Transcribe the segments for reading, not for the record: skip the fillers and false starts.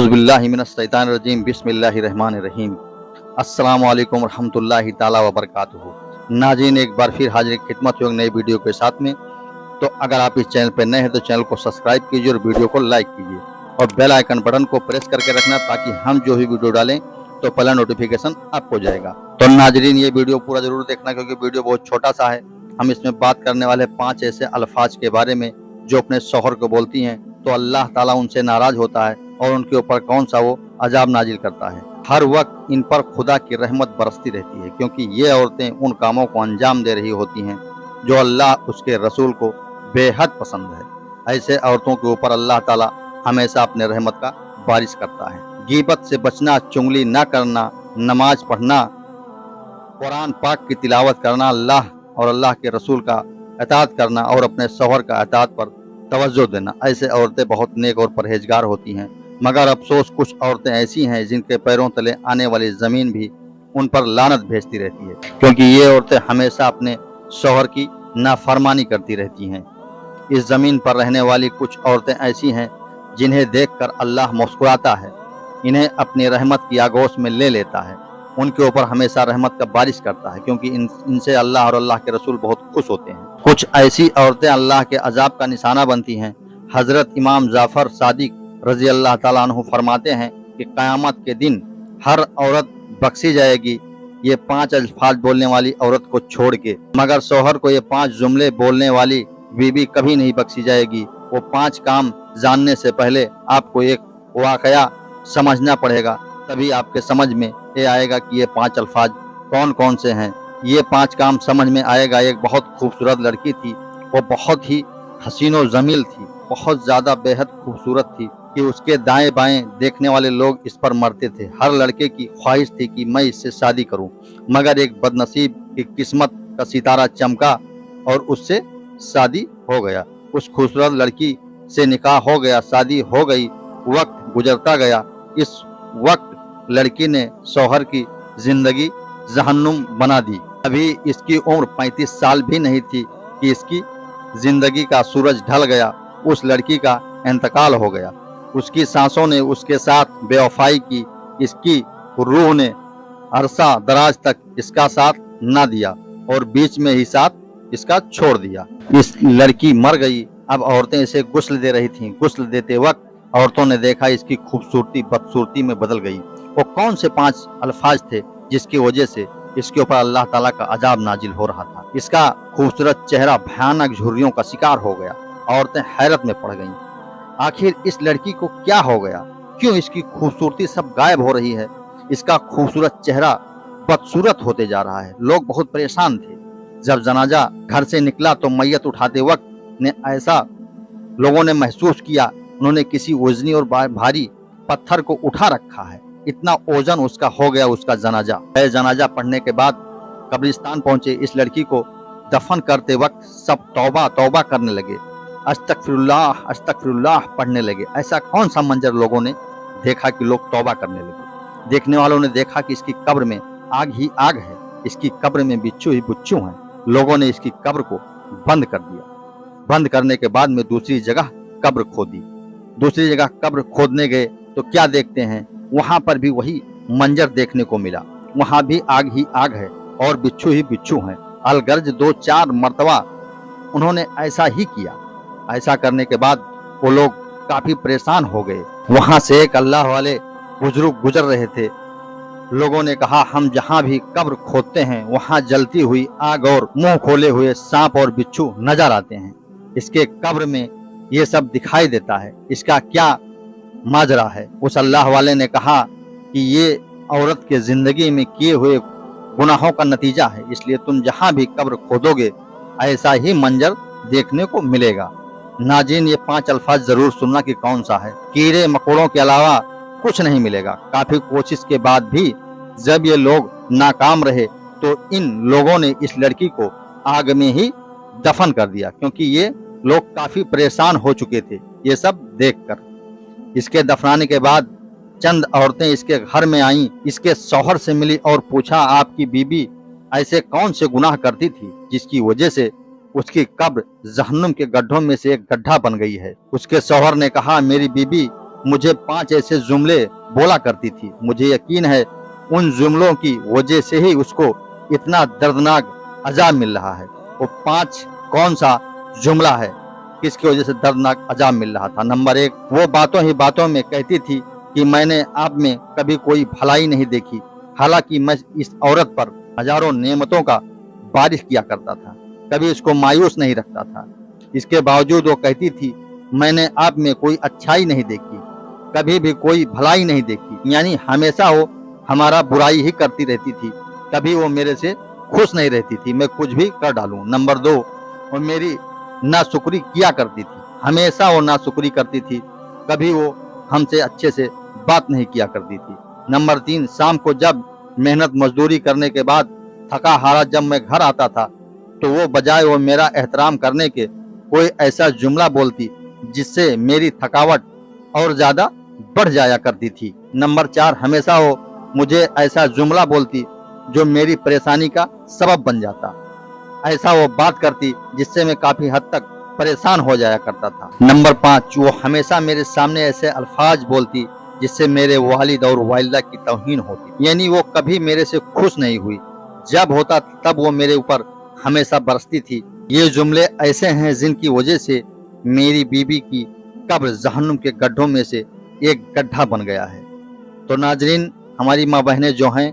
औज़ु बिल्लाहि मिनश्शैतानिर्रजीम बिस्मिल्लाहिर्रहमानिर्रहीम। अस्सलामु अलैकुम रहमतुल्लाहि ताला व बरकातुहू। नाज़रीन, एक बार फिर हाजिर खिदमत हो एक नई वीडियो के साथ में। तो अगर आप इस चैनल पर नए हैं तो चैनल को सब्सक्राइब कीजिए और वीडियो को लाइक कीजिए और बेल आइकन बटन को प्रेस करके रखना ताकि हम जो भी वीडियो डालें तो पहला नोटिफिकेशन आपको जाएगा। तो नाज़रीन, ये वीडियो पूरा जरूर देखना क्योंकि वीडियो बहुत छोटा सा है। हम इसमें बात करने वाले 5 ऐसे अल्फाज के बारे में जो अपने शौहर को बोलती हैं तो अल्लाह ताला उनसे नाराज होता है और उनके ऊपर कौन सा वो अजाब नाजिल करता है। हर वक्त इन पर खुदा की रहमत बरसती रहती है क्योंकि ये औरतें उन कामों को अंजाम दे रही होती हैं जो अल्लाह उसके रसूल को बेहद पसंद है। ऐसे औरतों के ऊपर अल्लाह ताला हमेशा अपने रहमत का बारिश करता है। गीबत से बचना, चुगली न करना, नमाज पढ़ना, कुरान पाक की तिलावत करना, अल्लाह और अल्लाह के रसूल का इताअत करना और अपने शौहर का इताअत पर तवज्जो देना। ऐसे औरतें बहुत नेक और परहेजगार होती हैं। मगर अफसोस, कुछ औरतें ऐसी हैं जिनके पैरों तले आने वाली ज़मीन भी उन पर लानत भेजती रहती है क्योंकि ये औरतें हमेशा अपने शौहर की नाफरमानी करती रहती हैं। इस ज़मीन पर रहने वाली कुछ औरतें ऐसी हैं जिन्हें देखकर अल्लाह मुस्कुराता है, इन्हें अपनी रहमत की आगोश में ले लेता है, उनके ऊपर हमेशा रहमत का बारिश करता है क्योंकि इनसे अल्लाह और अल्लाह के रसूल बहुत खुश होते हैं। कुछ ऐसी औरतें अल्लाह के अजाब का निशाना बनती हैं। हजरत इमाम जाफर सादिक रजी अल्लाह ताला अन्हु फरमाते हैं कि क़यामत के दिन हर औरत बख्शी जाएगी ये 5 अल्फाज बोलने वाली औरत को छोड़ के, मगर शौहर को ये 5 जुमले बोलने वाली बीबी कभी नहीं बख्शी जाएगी। वो 5 काम जानने से पहले आपको एक वाकया समझना पड़ेगा, तभी आपके समझ में ये आएगा कि ये 5 अल्फाज कौन कौन से हैं। ये 5 काम समझ में आएगा। एक बहुत खूबसूरत लड़की थी, वो बहुत ही हसीनो जमील थी, बहुत ज़्यादा बेहद खूबसूरत थी कि उसके दाएं बाएं देखने वाले लोग इस पर मरते थे। हर लड़के की ख्वाहिश थी कि मैं इससे शादी करूं, मगर एक बदनसीब की किस्मत का सितारा चमका और उससे शादी हो गया। उस खूबसूरत लड़की से निकाह हो गया, शादी हो गई। वक्त गुजरता गया। इस वक्त लड़की ने शौहर की जिंदगी जहन्नुम बना दी। अभी इसकी उम्र 35 साल भी नहीं थी कि इसकी जिंदगी का सूरज ढल गया। उस लड़की का इंतकाल हो गया। उसकी सांसों ने उसके साथ बेवफाई की। इसकी रूह ने अरसा दराज तक इसका साथ न दिया और बीच में ही साथ इसका छोड़ दिया। इस लड़की मर गई। अब औरतें इसे गुस्ल दे रही थीं। गुस्ल देते वक्त औरतों ने देखा इसकी खूबसूरती बदसूरती में बदल गई। वो कौन से 5 अल्फाज थे जिसकी वजह से इसके ऊपर अल्लाह ताला का अजाब नाजिल हो रहा था। इसका खूबसूरत चेहरा भयानक झुर्रियों का शिकार हो गया। औरतें हैरत में पड़ गईं। आखिर इस लड़की को क्या हो गया? क्यों इसकी खूबसूरती सब गायब हो रही है? इसका खूबसूरत चेहरा बदसूरत होते जा रहा है। लोग बहुत परेशान थे। जब जनाजा घर से निकला तो मैयत उठाते वक्त ने ऐसा लोगों ने महसूस किया उन्होंने किसी वजनी और भारी पत्थर को उठा रखा है। इतना ओजन उसका हो गया उसका जनाजा। जनाजा पढ़ने के बाद कब्रिस्तान पहुंचे। इस लड़की को दफन करते वक्त सब तौबा तौबा करने लगे, अस्तगफिरुल्लाह अस्तगफिरुल्लाह पढ़ने लगे। ऐसा कौन सा मंजर लोगों ने देखा कि लोग तौबा करने लगे। देखने वालों ने देखा कि इसकी कब्र में आग ही आग है, इसकी कब्र में बिच्छू ही बिच्छू हैं। लोगों ने इसकी कब्र को बंद कर दिया। बंद करने के बाद में दूसरी जगह कब्र खोदी। दूसरी जगह कब्र खोदने गए तो क्या देखते हैं, वहां पर भी वही मंजर देखने को मिला। वहां भी आग ही आग है और बिच्छू ही बिच्छू हैं। अलगर्ज 2-4 मरतबा उन्होंने ऐसा ही किया। ऐसा करने के बाद वो लोग काफी परेशान हो गए। वहां से एक अल्लाह वाले बुजुर्ग गुजर रहे थे। लोगों ने कहा हम जहां भी कब्र खोदते हैं वहां जलती हुई आग और मुंह खोले हुए सांप और बिच्छू नजर आते हैं। इसके कब्र में ये सब दिखाई देता है, इसका क्या माजरा है। उस अल्लाह वाले ने कहा कि ये औरत के जिंदगी में किए हुए गुनाहों का नतीजा है, इसलिए तुम जहां भी कब्र खोदोगे ऐसा ही मंजर देखने को मिलेगा। नाज़रीन, ये 5 अल्फाज जरूर सुनना कि कौन सा है। कीड़े मकोड़ों के अलावा कुछ नहीं मिलेगा। काफी कोशिश के बाद भी जब ये लोग नाकाम रहे तो इन लोगों ने इस लड़की को आग में ही दफन कर दिया क्योंकि ये लोग काफी परेशान हो चुके थे ये सब देखकर। इसके दफनाने के बाद चंद औरतें इसके घर में आईं, इसके शौहर से मिली और पूछा आपकी बीबी ऐसे कौन से गुनाह करती थी जिसकी वजह से उसकी कब्र जहन्नुम के गड्ढों में से एक गड्ढा बन गई है। उसके शौहर ने कहा मेरी बीबी मुझे 5 ऐसे जुमले बोला करती थी। मुझे यकीन है उन जुमलों की वजह से ही उसको इतना दर्दनाक अजाब मिल रहा है। वो 5 कौन सा जुमला है, किसकी वजह से दर्दनाक अजाब मिल रहा था? नंबर 1, वो बातों ही बातों में कहती थी कि मैंने आप में कभी कोई भलाई नहीं देखी, हालांकि मैं इस औरत पर हजारों नेमतों का बारिश किया करता था, कभी उसको मायूस नहीं रखता था। इसके बावजूद वो कहती थी मैंने आप में कोई अच्छाई नहीं देखी, कभी भी कोई भलाई नहीं देखी, यानी हमेशा वो हमारा बुराई ही करती रहती थी, कभी वो मेरे से खुश नहीं रहती थी, मैं कुछ भी कर डालूं। नंबर 2, वो मेरी नाशुक्री किया करती थी, हमेशा वो नाशुक्री करती थी, कभी वो हमसे अच्छे से बात नहीं किया करती थी। नंबर 3, शाम को जब मेहनत मजदूरी करने के बाद थका हारा जब मैं घर आता था तो वो बजाय वो मेरा एहतराम करने के कोई ऐसा जुमला बोलती जिससे मेरी थकावट और ज्यादा बढ़ जाया करती थी। नंबर 4, हमेशा वो मुझे ऐसा जुमला बोलती जो मेरी परेशानी का सबब बन जाता, ऐसा वो बात करती जिससे मैं काफी हद तक परेशान हो जाया करता था। नंबर 5, वो हमेशा मेरे सामने ऐसे अल्फाज बोलती जिससे मेरे वालिद और वालिदा की तौहीन होती, यानी वो कभी मेरे से खुश नहीं हुई, जब होता तब वो मेरे ऊपर हमेशा बरसती थी। ये जुमले ऐसे हैं जिनकी वजह से मेरी बीबी की कब्र जहन्नुम के गड्ढों में से एक गड्ढा बन गया है। तो नाजरीन, हमारी माँ बहनें जो हैं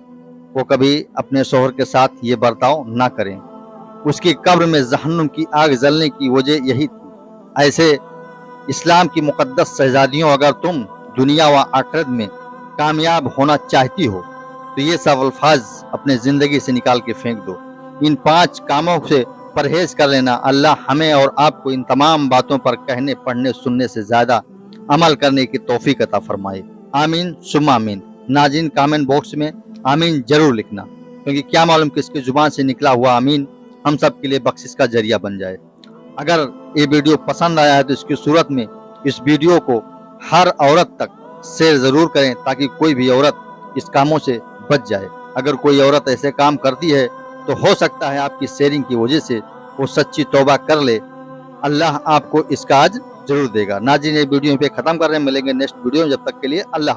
वो कभी अपने शोहर के साथ ये बर्ताव ना करें, उसकी कब्र में जहन्नुम की आग जलने की वजह यही थी। ऐसे इस्लाम की मुकद्दस शहजादियों, अगर तुम दुनिया व आखिरत में कामयाब होना चाहती हो तो ये सब अल्फाज अपने जिंदगी से निकाल के फेंक दो। इन 5 कामों से परहेज कर लेना। अल्लाह हमें और आपको इन तमाम बातों पर कहने, पढ़ने, सुनने से ज्यादा अमल करने की तौफीक अता फरमाए। आमीन सुम्मा आमीन। नाज़रीन, कमेंट बॉक्स में आमीन जरूर लिखना, क्योंकि क्या मालूम किसकी जुबान से निकला हुआ आमीन हम सब के लिए बख्शिश का जरिया बन जाए। अगर ये वीडियो पसंद आया है तो इसकी सूरत में इस वीडियो को हर औरत तक शेयर जरूर करें, ताकि कोई भी औरत इस कामों से बच जाए। अगर कोई औरत ऐसे काम करती है तो हो सकता है आपकी शेयरिंग की वजह से वो सच्ची तौबा कर ले, अल्लाह आपको इसका आज जरूर देगा। नाज़रीन, ये वीडियो पे खत्म कर रहे हैं, मिलेंगे नेक्स्ट वीडियो में, जब तक के लिए अल्लाह।